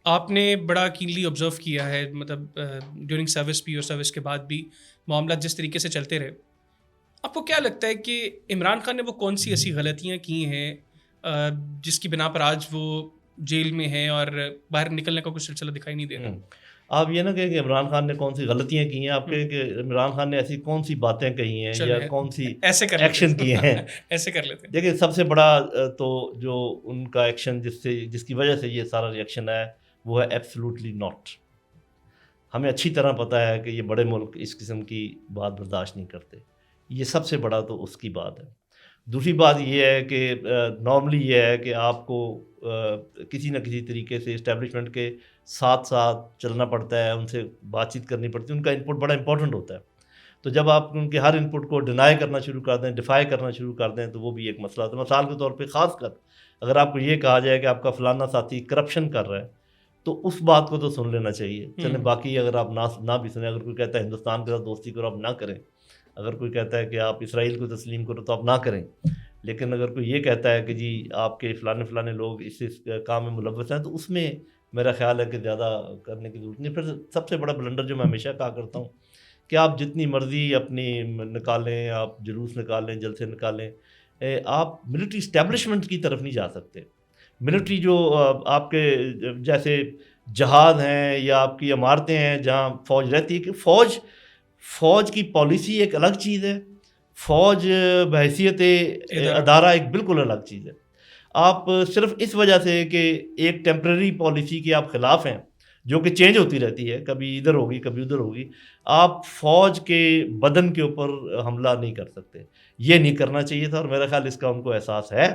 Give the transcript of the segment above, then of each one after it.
آپ نے بڑا کینلی آبزرو کیا ہے، مطلب ڈیورنگ سروس بھی اور سروس کے بعد بھی معاملات جس طریقے سے چلتے رہے، آپ کو کیا لگتا ہے کہ عمران خان نے وہ کون سی ایسی غلطیاں کی ہیں جس کی بنا پر آج وہ جیل میں ہیں اور باہر نکلنے کا کوئی سلسلہ دکھائی نہیں دے رہا؟ آپ یہ نہ کہیں کہ عمران خان نے کون سی غلطیاں کی ہیں، آپ کہیں کہ عمران خان نے ایسی کون سی باتیں کہی ہیں یا کون سی ایکشن کیے ہیں. ایسے کر لیتے ہیں. دیکھیں سب سے بڑا تو جو ان کا ایکشن جس کی وجہ سے یہ سارا ریئیکشن ہے وہ ہے ایبسلوٹلی ناٹ. ہمیں اچھی طرح پتہ ہے کہ یہ بڑے ملک اس قسم کی بات برداشت نہیں کرتے. یہ سب سے بڑا تو اس کی بات ہے. دوسری بات یہ ہے کہ نارملی یہ ہے کہ آپ کو کسی نہ کسی طریقے سے اسٹیبلشمنٹ کے ساتھ ساتھ چلنا پڑتا ہے، ان سے بات چیت کرنی پڑتی ہے، ان کا انپٹ بڑا امپورٹنٹ ہوتا ہے. تو جب آپ ان کے ہر انپٹ کو ڈینائی کرنا شروع کر دیں، ڈیفائی کرنا شروع کر دیں، تو وہ بھی ایک مسئلہ ہوتا ہے. مثال کے طور پہ خاص کر اگر آپ کو یہ کہا جائے کہ آپ کا فلانا ساتھی کرپشن کر رہا ہے تو اس بات کو تو سن لینا چاہیے. چلیں باقی اگر آپ نہ بھی سنیں، اگر کوئی کہتا ہے ہندوستان کے ساتھ دوستی کرو آپ نہ کریں، اگر کوئی کہتا ہے کہ آپ اسرائیل کو تسلیم کرو تو آپ نہ کریں، لیکن اگر کوئی یہ کہتا ہے کہ جی آپ کے فلانے لوگ اس کام میں ملوث ہیں تو اس میں میرا خیال ہے کہ زیادہ کرنے کی ضرورت نہیں. پھر سب سے بڑا بلنڈر جو میں ہمیشہ کہا کرتا ہوں کہ آپ جتنی مرضی اپنی نکالیں، آپ جلوس نکالیں، جلسے نکالیں، آپ ملٹری اسٹیبلشمنٹ کی طرف نہیں جا سکتے. ملٹری جو آپ کے جیسے جہاد ہیں یا آپ کی عمارتیں ہیں جہاں فوج رہتی ہے، کہ فوج کی پالیسی ایک الگ چیز ہے، فوج بحیثیت ادارہ ایک بالکل الگ چیز ہے. آپ صرف اس وجہ سے کہ ایک ٹیمپرری پالیسی کے آپ خلاف ہیں جو کہ چینج ہوتی رہتی ہے، کبھی ادھر ہوگی کبھی ادھر ہوگی، آپ فوج کے بدن کے اوپر حملہ نہیں کر سکتے. یہ نہیں کرنا چاہیے تھا، اور میرا خیال اس کا ان کو احساس ہے.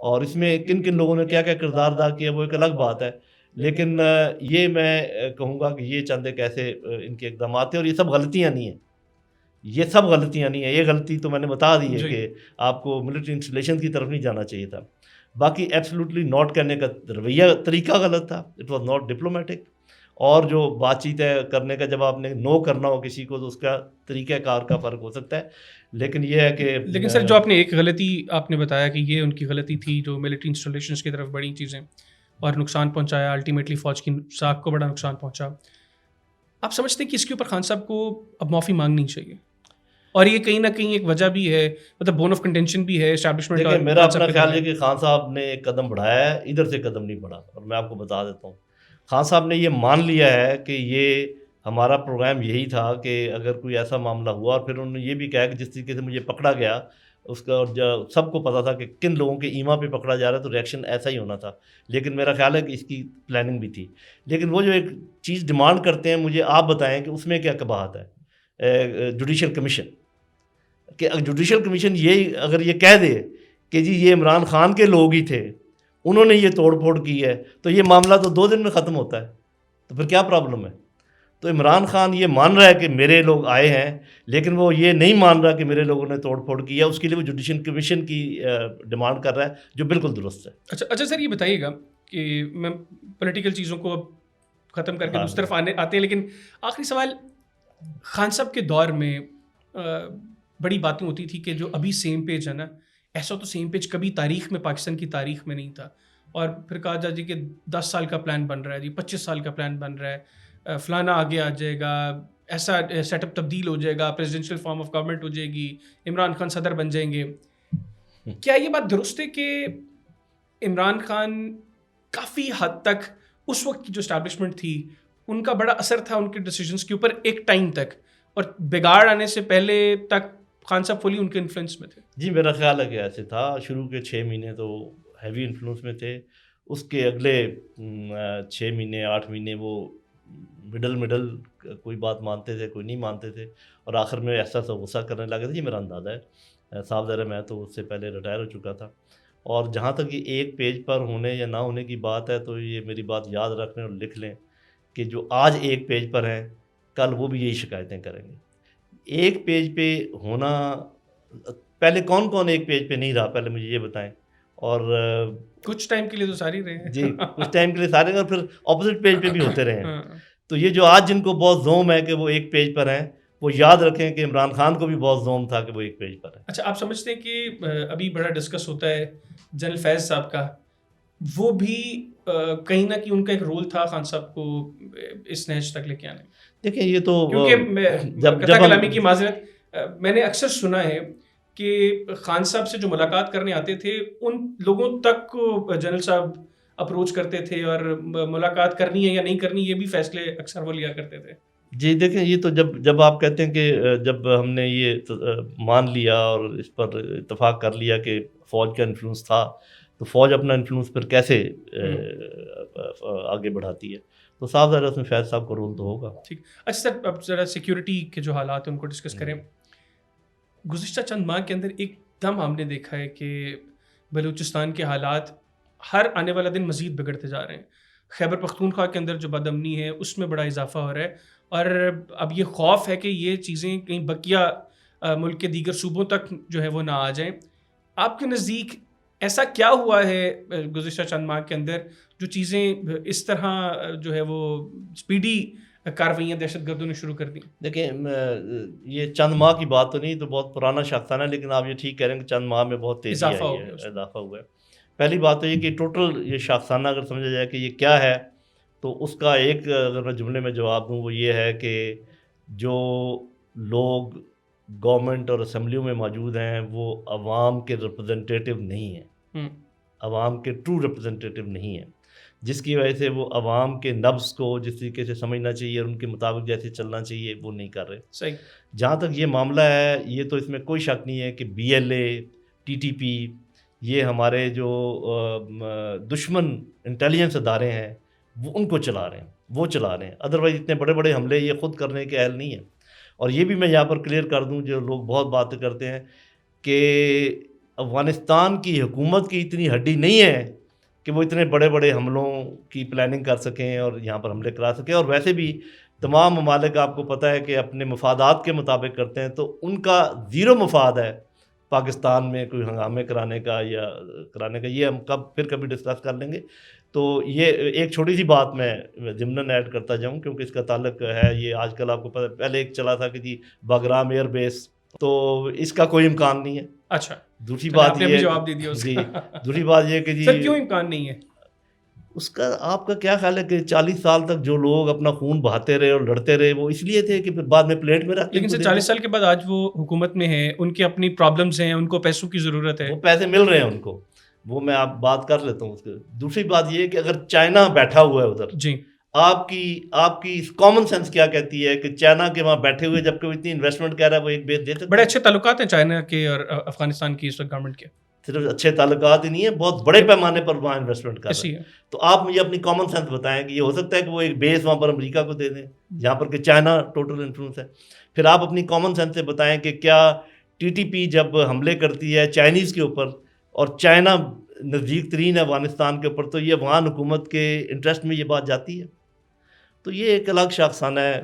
اور اس میں کن کن لوگوں نے کیا کیا کردار ادا کیا وہ ایک الگ بات ہے، لیکن یہ میں کہوں گا کہ یہ چند ایک ایسے ان کے اقدامات ہیں، اور یہ سب غلطیاں نہیں ہیں. یہ سب غلطیاں نہیں ہیں. یہ غلطی تو میں نے بتا دی ہے کہ آپ کو ملٹری انسٹالیشن کی طرف نہیں جانا چاہیے تھا. باقی ایبسلوٹلی ناٹ کہنے کا رویہ طریقہ غلط تھا، اٹ واز ناٹ ڈپلومیٹک. اور جو بات چیت ہے کرنے کا، جب آپ نے نو کرنا ہو کسی کو تو اس کا طریقہ کار کا فرق ہو سکتا ہے. لیکن یہ ہے کہ لیکن سر جو آپ نے ایک غلطی آپ نے بتایا کہ یہ ان کی غلطی تھی جو ملٹری انسٹالیشنز کی طرف بڑی چیزیں اور نقصان پہنچایا، الٹیمیٹلی فوج کی ساکھ کو بڑا نقصان پہنچا. آپ سمجھتے ہیں کہ اس کے اوپر خان صاحب کو اب معافی مانگنی چاہیے؟ اور یہ کہیں نہ کہیں ایک وجہ بھی ہے، مطلب بون آف کنٹینشن بھی ہے اسٹیبلشمنٹ. دیکھیں میرا اپنا خیال ہے کہ خان صاحب نے ایک قدم بڑھایا ہے، ادھر سے قدم نہیں بڑھا. اور میں آپ کو بتا دیتا ہوں، خان صاحب نے یہ مان لیا ہے کہ یہ ہمارا پروگرام یہی تھا کہ اگر کوئی ایسا معاملہ ہوا، اور پھر انہوں نے یہ بھی کہا کہ جس طریقے سے مجھے پکڑا گیا اس کا، اور سب کو پتا تھا کہ کن لوگوں کے ایما پہ پکڑا جا رہا ہے، تو ریئیکشن ایسا ہی ہونا تھا. لیکن میرا خیال ہے کہ اس کی پلاننگ بھی تھی. لیکن وہ جو ایک چیز ڈیمانڈ کرتے ہیں، مجھے آپ بتائیں کہ اس میں کیا قباحت ہے. جوڈیشل کمیشن، کہ جوڈیشل کمیشن یہ اگر یہ کہہ دے کہ جی یہ عمران خان کے لوگ ہی تھے، انہوں نے یہ توڑ پھوڑ کی ہے، تو یہ معاملہ تو 2 دن میں ختم ہوتا ہے، تو پھر کیا پرابلم ہے؟ تو عمران خان یہ مان رہا ہے کہ میرے لوگ آئے ہیں، لیکن وہ یہ نہیں مان رہا کہ میرے لوگوں نے توڑ پھوڑ کی ہے. اس کے لیے وہ جوڈیشل کمیشن کی ڈیمانڈ کر رہا ہے، جو بالکل درست ہے. اچھا سر، یہ بتائیے گا کہ میں پولیٹیکل چیزوں کو اب ختم کر کے اس طرف آتے ہیں، لیکن آخری سوال، خان صاحب کے دور میں بڑی باتیں ہوتی تھی کہ جو ابھی سیم پیج ہے نا، ایسا تو سیم پیج کبھی تاریخ میں، پاکستان کی تاریخ میں نہیں تھا. اور پھر کہا جا جی کہ 10 سال کا پلان بن رہا ہے، جی 25 سال کا پلان بن رہا ہے، فلانا آگے آ جائے گا، ایسا سیٹ اپ تبدیل ہو جائے گا، پریزیڈنشیل فارم آف گورنمنٹ ہو جائے گی، عمران خان صدر بن جائیں گے. کیا یہ بات درست ہے کہ عمران خان کافی حد تک اس وقت کی جو اسٹیبلشمنٹ تھی ان کا بڑا اثر تھا ان کے ڈیسیجنس کے اوپر ایک ٹائم تک، اور بگاڑ آنے سے پہلے تک خان صاحب فلی ان کے انفلوئنس میں تھے؟ جی میرا خیال ہے کہ ایسے تھا. شروع کے 6 مہینے تو ہیوی انفلوئنس میں تھے، اس کے اگلے 6 مہینے 8 مہینے وہ مڈل کوئی بات مانتے تھے، کوئی نہیں مانتے تھے، اور آخر میں ایسا سا غصہ کرنے لگے تھے. یہ میرا اندازہ ہے. صاحب ذرا میں تو اس سے پہلے ریٹائر ہو چکا تھا. اور جہاں تک یہ ایک پیج پر ہونے یا نہ ہونے کی بات ہے، تو یہ میری بات یاد رکھ لیں اور لکھ لیں کہ جو آج ایک پیج پر ہیں کل وہ بھی یہی شکایتیں کریں گے. ایک پیج پہ ہونا، پہلے کون ایک پیج پہ نہیں رہا پہلے مجھے یہ بتائیں. اور کچھ ٹائم کے لیے تو ساری رہے ہیں. جی کچھ ٹائم کے لیے سارے، اور پھر اپوزٹ پیج پہ بھی ہوتے رہے ہیں. تو یہ جو آج جن کو بہت زوم ہے کہ وہ ایک پیج پر ہیں، وہ یاد رکھیں کہ عمران خان کو بھی بہت زوم تھا کہ وہ ایک پیج پر ہے. اچھا، آپ سمجھتے ہیں کہ ابھی بڑا ڈسکس ہوتا ہے جنرل فیض صاحب کا، وہ بھی کہیں نہ کہیں ان کا ایک رول تھا خان صاحب کو اس نہج تک لے کے آنے میں. دیکھیں یہ تو کیونکہ قطع کلامی کی معذرت، میں نے اکثر سنا ہے کہ خان صاحب سے جو ملاقات کرنے آتے تھے ان لوگوں تک جنرل صاحب اپروچ کرتے تھے اور ملاقات کرنی ہے یا نہیں کرنی یہ بھی فیصلے اکثر وہ لیا کرتے تھے. جی دیکھیں یہ تو جب آپ کہتے ہیں کہ جب ہم نے یہ مان لیا اور اس پر اتفاق کر لیا کہ فوج کا انفلوئنس تھا تو فوج اپنا انفلوئنس پھر کیسے آگے بڑھاتی ہے، تو صاف ظاہر اس میں فیض صاحب کا رول تو ہوگا. ٹھیک. اچھا سر، اب ذرا سیکیورٹی کے جو حالات ہیں ان کو ڈسکس کریں. گزشتہ چند ماہ کے اندر ایک دم ہم نے دیکھا ہے کہ بلوچستان کے حالات ہر آنے والا دن مزید بگڑتے جا رہے ہیں. خیبر پختونخوا کے اندر جو بد امنی ہے اس میں بڑا اضافہ ہو رہا ہے، اور اب یہ خوف ہے کہ یہ چیزیں کہیں بقیہ ملک کے دیگر صوبوں تک جو ہے وہ نہ آ جائیں. آپ کے نزدیک ایسا کیا ہوا ہے گزشتہ چند ماہ کے اندر جو چیزیں اس طرح جو ہے وہ اسپیڈی کاروائیاں دہشت گردوں نے شروع کر دیں؟ دیکھیں یہ چند ماہ کی بات تو نہیں، تو بہت پرانا شاخسانہ ہے، لیکن آپ یہ ٹھیک کہہ رہے ہیں کہ چند ماہ میں بہت تیزی آئی ہے، اضافہ ہوا ہے. پہلی بات تو یہ کہ ٹوٹل یہ شاخسانہ اگر سمجھا جائے کہ یہ کیا ہے، تو اس کا ایک اگر میں جملے میں جواب دوں وہ یہ ہے کہ جو لوگ گورنمنٹ اور اسمبلیوں میں موجود ہیں وہ عوام کے ریپرزنٹیٹیو نہیں ہیں، عوام کے ٹرو ریپرزنٹیٹیو نہیں ہیں، جس کی وجہ سے وہ عوام کے نبض کو جس طریقے سے سمجھنا چاہیے اور ان کے مطابق جیسے چلنا چاہیے وہ نہیں کر رہے. صحیح. جہاں تک یہ معاملہ ہے یہ تو اس میں کوئی شک نہیں ہے کہ BLA TTP یہ ہمارے جو دشمن انٹیلیجنس ادارے ہیں وہ ان کو چلا رہے ہیں، وہ چلا رہے ہیں. ادروائز اتنے بڑے بڑے حملے یہ خود کرنے کے اہل نہیں ہیں. اور یہ بھی میں یہاں پر کلیئر کر دوں، جو لوگ بہت باتیں کرتے ہیں کہ افغانستان کی حکومت کی اتنی ہڈی نہیں ہے کہ وہ اتنے بڑے بڑے حملوں کی پلاننگ کر سکیں اور یہاں پر حملے کرا سکیں. اور ویسے بھی تمام ممالک آپ کو پتہ ہے کہ اپنے مفادات کے مطابق کرتے ہیں، تو ان کا زیرو مفاد ہے پاکستان میں کوئی ہنگامے کرانے کا یا کرانے کا. یہ ہم پھر کبھی ڈسکس کر لیں گے. تو یہ ایک چھوٹی سی بات میں ضمناً ایڈ کرتا جاؤں کیونکہ اس کا تعلق ہے، یہ آج کل آپ کو پتہ، پہلے ایک چلا تھا کہ جی باگرام ایئر بیس، تو اس کا کوئی امکان نہیں ہے. اچھا. دوسری بات یہ جواب دے دیا جی دوسری بات یہ کہ جی سر کیوں امکان نہیں ہے اس کا؟ آپ کا کیا خیال ہے کہ 40 سال تک جو لوگ اپنا خون بہاتے رہے اور لڑتے رہے وہ اس لیے تھے کہ پھر بعد میں پلیٹ میں رکھتے؟ لیکن سر 40 سال کے بعد آج وہ حکومت میں ہیں، ان کی اپنی پرابلمز ہیں، ان کو پیسوں کی ضرورت ہے. وہ پیسے مل رہے ہیں ان کو، وہ میں آپ بات کر لیتا ہوں اس کے. دوسری بات یہ کہ اگر چائنا بیٹھا ہوا ہے ادھر، جی آپ کی کامن سینس کیا کہتی ہے کہ چائنا کے وہاں بیٹھے ہوئے جبکہ وہ اتنی انویسٹمنٹ کہہ رہا ہے وہ ایک بیس دے سکتے؟ بڑے اچھے تعلقات ہیں چائنا کے اور افغانستان کی اس وقت گورنمنٹ کے. صرف اچھے تعلقات ہی نہیں ہیں، بہت بڑے پیمانے پر وہاں انویسٹمنٹ کر رہے ہیں. تو آپ مجھے اپنی کامن سینس بتائیں کہ یہ ہو سکتا ہے کہ وہ ایک بیس وہاں پر امریکہ کو دے دیں جہاں پر کہ چائنا ٹوٹل انفلوئنس ہے. پھر آپ اپنی کامن سینس سے بتائیں کہ کیا TTP جب حملے کرتی ہے چائنیز کے اوپر اور چائنا نزدیک ترین ہے افغانستان کے اوپر، تو یہ افغان حکومت کے انٹرسٹ میں یہ بات جاتی ہے؟ تو یہ ایک الگ شاخسانہ ہے